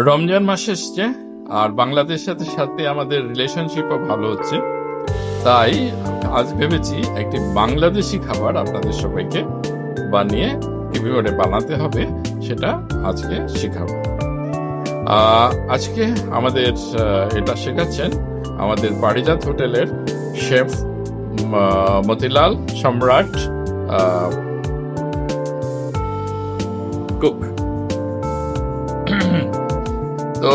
রমজান মাস এসছে আর বাংলাদেশের সাথে সাথে আমাদের রিলেশনশিপও ভালো হচ্ছে, তাই আজ ভেবেছি একটি বাংলাদেশি খাবার আপনাদের সবাইকে বানিয়ে কিভাবে বানাতে হবে সেটা আজকে শেখাবো। আজকে আমাদের এটা শেখাচ্ছেন আমাদের পারিজাত হোটেলের শেফ মতিলাল সম্রাট কুক। তো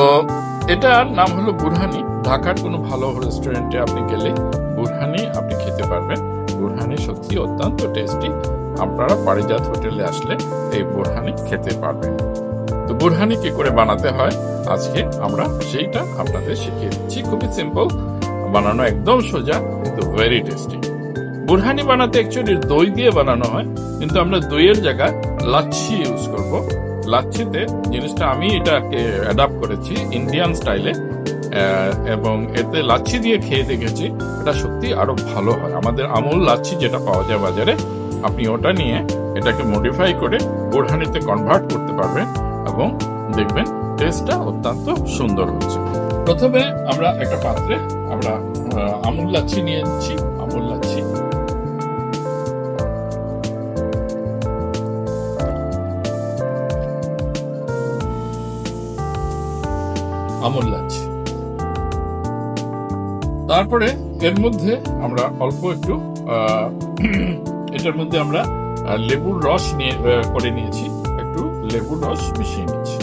এটার নাম হলো বুরহানি। ঢাকার কোনো ভালো রেস্টুরেন্টে আপনি গেলে বুরহানি আপনি খেতে পারবেন। বুরহানি সত্যি অত্যন্ত টেস্টি। আপনারা পারিজাত হোটেলে আসলে এই বুরহানি খেতে পারবেন। তো বুরহানি কি করে বানাতে হয় আজকে আমরা সেইটা আপনাদের শিখিয়ে দিচ্ছি। খুবই সিম্পল, বানানো একদম সোজা, কিন্তু ভেরি টেস্টি। বুরহানি বানাতে অ্যাকচুয়ালি দই দিয়ে বানানো হয়, কিন্তু আমরা দইয়ের জায়গায় লাচ্ছি ইউজ করব। লাচ্ছিতে জিনিসটা আমি এটাকে অ্যাডাপ্ট করেছি ইন্ডিয়ান স্টাইলে, এবং এতে লাচ্ছি দিয়ে খেয়ে দেখেছি, এটা সত্যি আরো ভালো হয়। আমাদের আমুল লাচ্ছি যেটা পাওয়া যায় বাজারে, আপনি ওটা নিয়ে এটাকে মডিফাই করে বুরহানিতে কনভার্ট করতে পারবেন এবং দেখবেন টেস্টটা অত্যন্ত সুন্দর হচ্ছে। প্রথমে আমরা একটা পাত্রে আমরা আমুল লাচ্ছি নিয়ে নিচ্ছি। আমুল লাচ্ছি আমুল লাচ্ছি, তারপরে এর মধ্যে আমরা অল্প একটু এটার মধ্যে আমরা লেবুর রস করে নিয়েছি, একটু লেবুর রস মিশিয়ে নিচ্ছি।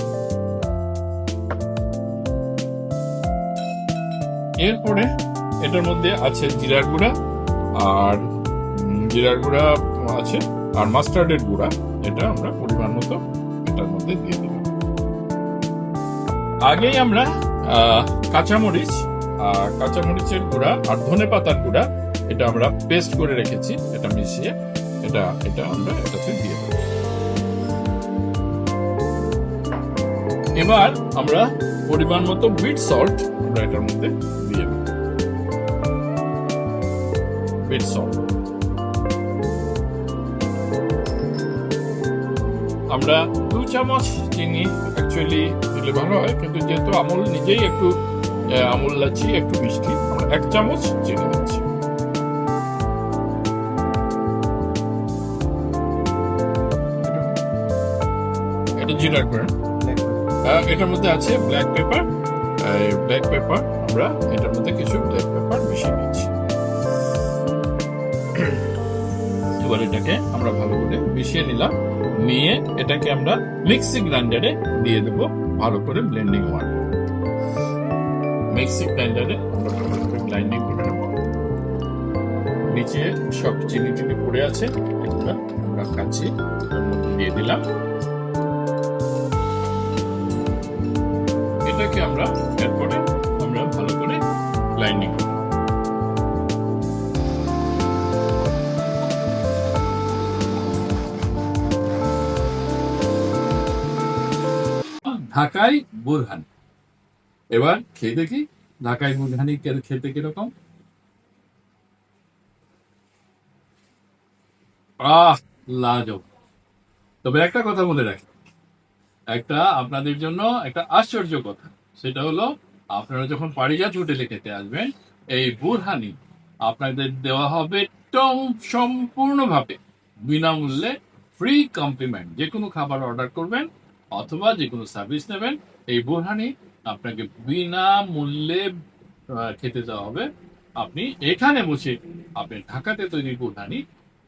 এরপরে এটার মধ্যে আছে জিরার গুঁড়া, আর জিরার গুঁড়া আছে, আর মাস্টার্ডের গুঁড়া। এটা আমরা পরিমাণ মতো এটার মধ্যে দিয়ে দিলাম। আগেই আমরা কাঁচামরিচ আর কাঁচামরিচের গুঁড়া আর ধনে পাতার গুঁড়া এটা আমরা পেস্ট করে রেখেছি, এটা মিশিয়ে এটা আমরা এটাতে দিয়ে দেব। এবার আমরা পরিমাণ মতো বিট সল্ট আমরা এটার মধ্যে দিয়ে দেব। বিট সল্ট আমরা 2 চামচ চিনি অ্যাকচুয়ালি দিলে ভালো হয়, কিন্তু যেহেতু আমুল নিজেই একটু আমুল লাচ্ছি একটু মিষ্টি, আমরা 1 চামচ চিনি দিচ্ছি। এটা জিরার গুঁড়া, এটার মধ্যে আছে ব্ল্যাক পেপার। ব্ল্যাক পেপার আমরা এটার মধ্যে কিছু ব্ল্যাক পেপার মিশিয়ে দিচ্ছি। এবার এটাকে আমরা ভালো করে মিশিয়ে নিলাম, নিয়ে এটাকে আমরা মিক্সি গ্রাইন্ডারে দিয়ে দেব ভালো করে ব্লেন্ডিং হওয়ার। মিক্সি গ্রাইন্ডারে আমরা ভালো করে গ্রাইন্ডিং করে নেব। নিচে সব চিনি টিনি পড়ে আছে, এগুলো আমরা কাচ্ছি দিয়ে দিলাম। এটাকে আমরা এরপরে আমরা ভালো করে গ্রাইন্ডিং করব। ঢাকাই বুরহানি, এবার খেয়ে দেখি ঢাকাই বুরহানি খেতে কিরকম। লাজবাব। তবে একটা কথা বলে রাখি, একটা আপনাদের জন্য একটা আশ্চর্য কথা, সেটা হলো আপনারা যখন পারিজাত হোটেলে খেতে আসবেন, এই বুরহানি আপনাদের দেওয়া হবে সম্পূর্ণভাবে বিনামূল্যে, ফ্রি কমপ্লিমেন্ট। যে কোনো খাবার অর্ডার করবেন অথবা যে কোনো সার্ভিস নেবেন, এই বুরহানি আপনাকে বিনামূল্যে খেতে দেওয়া হবে। আপনি এখানে বসে আপনি ঢাকাতে তৈরি বুরহানি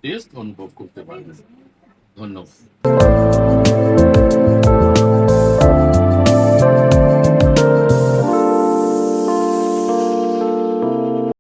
টেস্ট অনুভব করতে পারবেন। ধন্যবাদ।